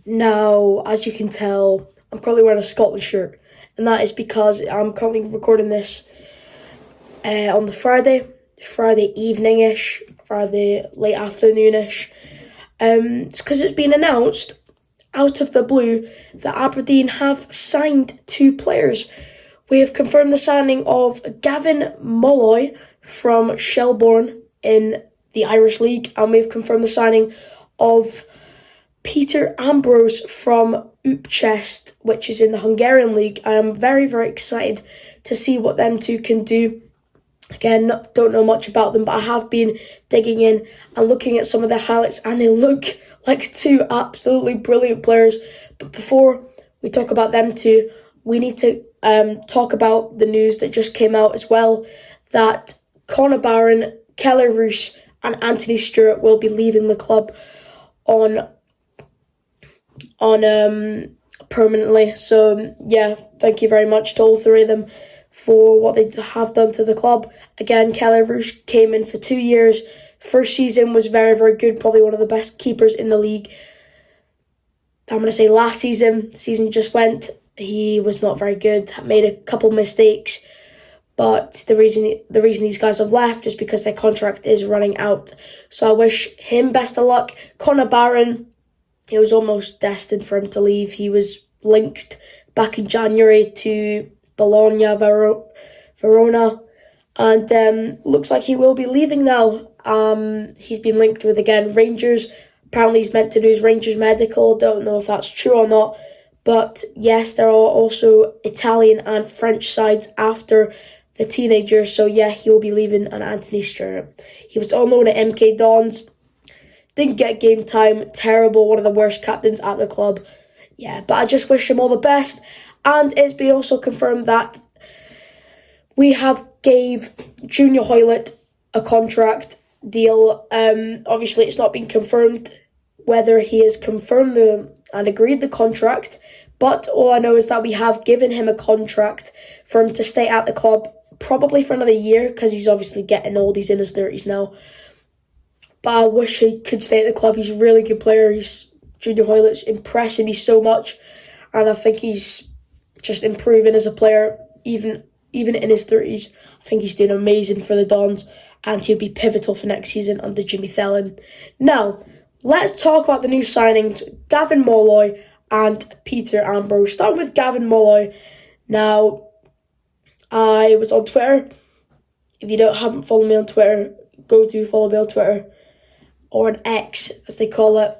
Now, as you can tell, I'm currently wearing a Scotland shirt, and that is because I'm currently recording this on the Friday evening-ish, Friday late afternoon-ish. It's because it's been announced out of the blue that Aberdeen have signed two players. We have confirmed the signing of Gavin Molloy from Shelbourne in the Irish League, and we've confirmed the signing of Peter Ambrose from Upchest, which is in the Hungarian League. I am very, very excited to see what them two can do. Again, don't know much about them, but I have been digging in and looking at some of their highlights, and they look like two absolutely brilliant players. But before we talk about them two, we need to talk about the news that just came out as well, that Connor Barron, Kelly Roos and Anthony Stewart will be leaving the club on permanently. So yeah, thank you very much to all three of them for what they have done to the club. Again, Kelly Roos came in for 2 years. First season was very, very good, probably one of the best keepers in the league. I'm going to say last season just went, he was not very good, made a couple mistakes, but the reason these guys have left is because their contract is running out. So I wish him best of luck. Connor Barron, it was almost destined for him to leave. He was linked back in January to Bologna, Verona, and looks like he will be leaving now. He's been linked with, again, Rangers. Apparently he's meant to do his Rangers medical. Don't know if that's true or not. But yes, there are also Italian and French sides after the teenagers. So yeah, he will be leaving. And Anthony Stewart, he was on loan at MK Dons. Didn't get game time. Terrible. One of the worst captains at the club. Yeah, but I just wish him all the best. And it's been also confirmed that we have gave Junior Hoylett a contract deal. Obviously, it's not been confirmed whether he has confirmed and agreed the contract. But all I know is that we have given him a contract for him to stay at the club, probably for another year, because he's obviously getting old. He's in his 30s now. But I wish he could stay at the club. He's a really good player. Junior Hoylett's impressing me so much. And I think he's just improving as a player, even in his 30s. I think he's doing amazing for the Dons. And he'll be pivotal for next season under Jimmy Thelen. Now, let's talk about the new signings. Gavin Molloy and Peter Ambrose. Starting with Gavin Molloy. Now, I was on Twitter. If you haven't followed me on Twitter, go do follow me on Twitter. Or an X, as they call it.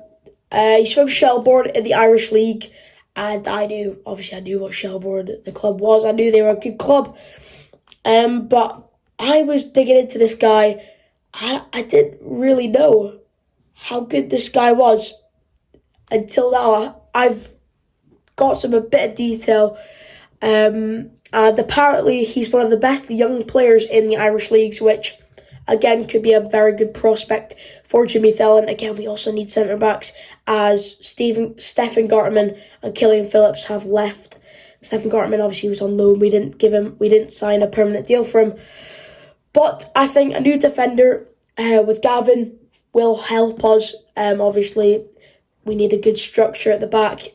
He's from Shelbourne in the Irish League. And I knew what Shelbourne, the club, was. I knew they were a good club. But I was digging into this guy. I didn't really know how good this guy was until now. I've got a bit of detail. And apparently he's one of the best young players in the Irish leagues, which again could be a very good prospect for Jimmy Thelen. Again, we also need centre-backs, as Stephen Gartman and Killian Phillips have left. Stephen Gartman obviously was on loan. We didn't sign a permanent deal for him. But I think a new defender with Gavin will help us. Obviously, we need a good structure at the back.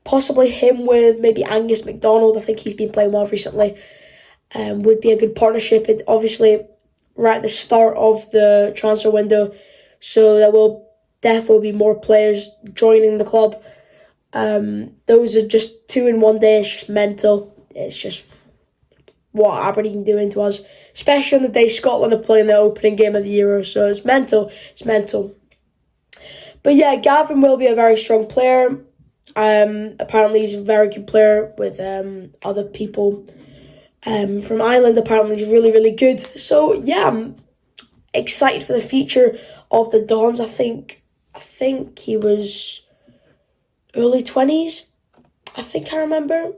Possibly him with maybe Angus MacDonald. I think he's been playing well recently. Would be a good partnership. And obviously, right at the start of the transfer window, so there will definitely be more players joining the club. Those are just 2 in 1 day. It's just mental. It's just what Aberdeen doing to us, especially on the day Scotland are playing their opening game of the Euro. So it's mental. But yeah, Gavin will be a very strong player. Apparently he's a very good player with other people from Ireland. Apparently he's really, really good. So yeah, I'm excited for the future of the Dons. I think he was early 20s. I think I remember.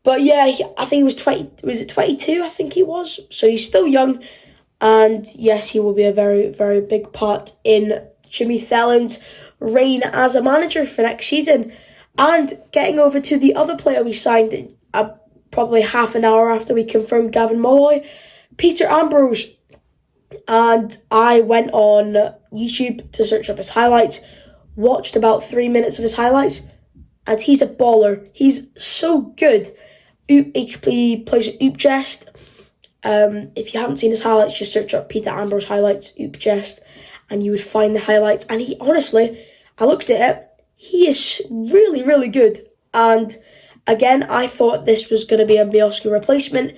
But yeah, I think he was 20. Was it 22? I think he was. So he's still young. And yes, he will be a very, very big part in Jimmy Thelen's reign as a manager for next season. And getting over to the other player we signed probably half an hour after we confirmed Gavin Molloy, Peter Ambrose. And I went on YouTube to search up his highlights. watched about 3 minutes of his highlights, and he's a baller. He's so good. He plays at Utrecht. If you haven't seen his highlights, just search up Peter Ambrose highlights, Utrecht, and you would find the highlights. And he, honestly, I looked at it, he is really, really good. And again, I thought this was going to be a Miovski replacement.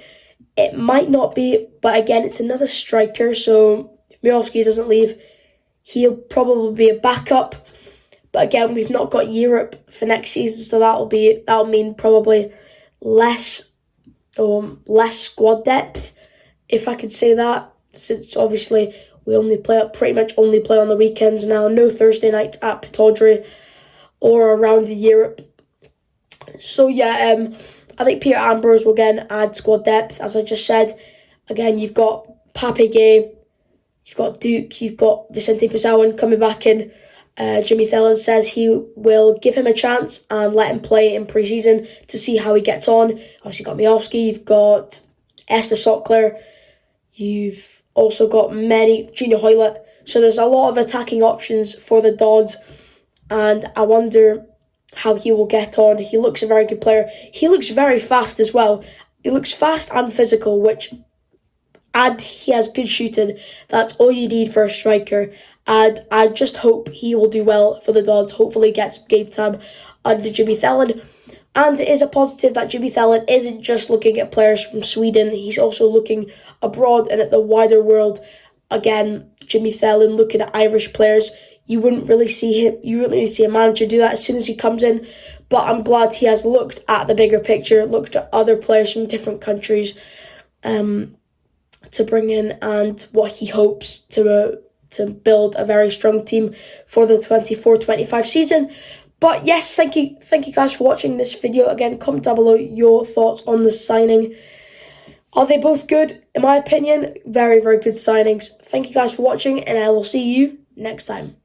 It might not be, but again, it's another striker, so if Miovski doesn't leave, he'll probably be a backup. But again, we've not got Europe for next season, so that'll mean probably less squad depth, if I could say that, since obviously we pretty much only play on the weekends now. No Thursday nights at Pataudry or around Europe. So yeah, I think Peter Ambrose will again add squad depth, as I just said. Again, you've got Pape Gay, you've got Duke, you've got Vicente Pizarro coming back in. Jimmy Thelen says he will give him a chance and let him play in pre-season to see how he gets on. Obviously, you've got Miovski, you've got Esther Sockler, you've also got Junior Hoylett. So there's a lot of attacking options for the Dons, and I wonder how he will get on. He looks a very good player. He looks very fast as well. He looks fast and physical, and he has good shooting. That's all you need for a striker. And I just hope he will do well for the Dons. Hopefully gets game time under Jimmy Thelen. And it is a positive that Jimmy Thelen isn't just looking at players from Sweden. He's also looking abroad and at the wider world. Again, Jimmy Thelen looking at Irish players. You wouldn't really see a manager do that as soon as he comes in. But I'm glad he has looked at the bigger picture, looked at other players from different countries to bring in, and what he hopes to build a very strong team for the 24-25 season. But yes, thank you guys for watching this video. Again, comment down below your thoughts on the signing. Are they both good? In my opinion, very, very good signings. Thank you guys for watching, and I will see you next time.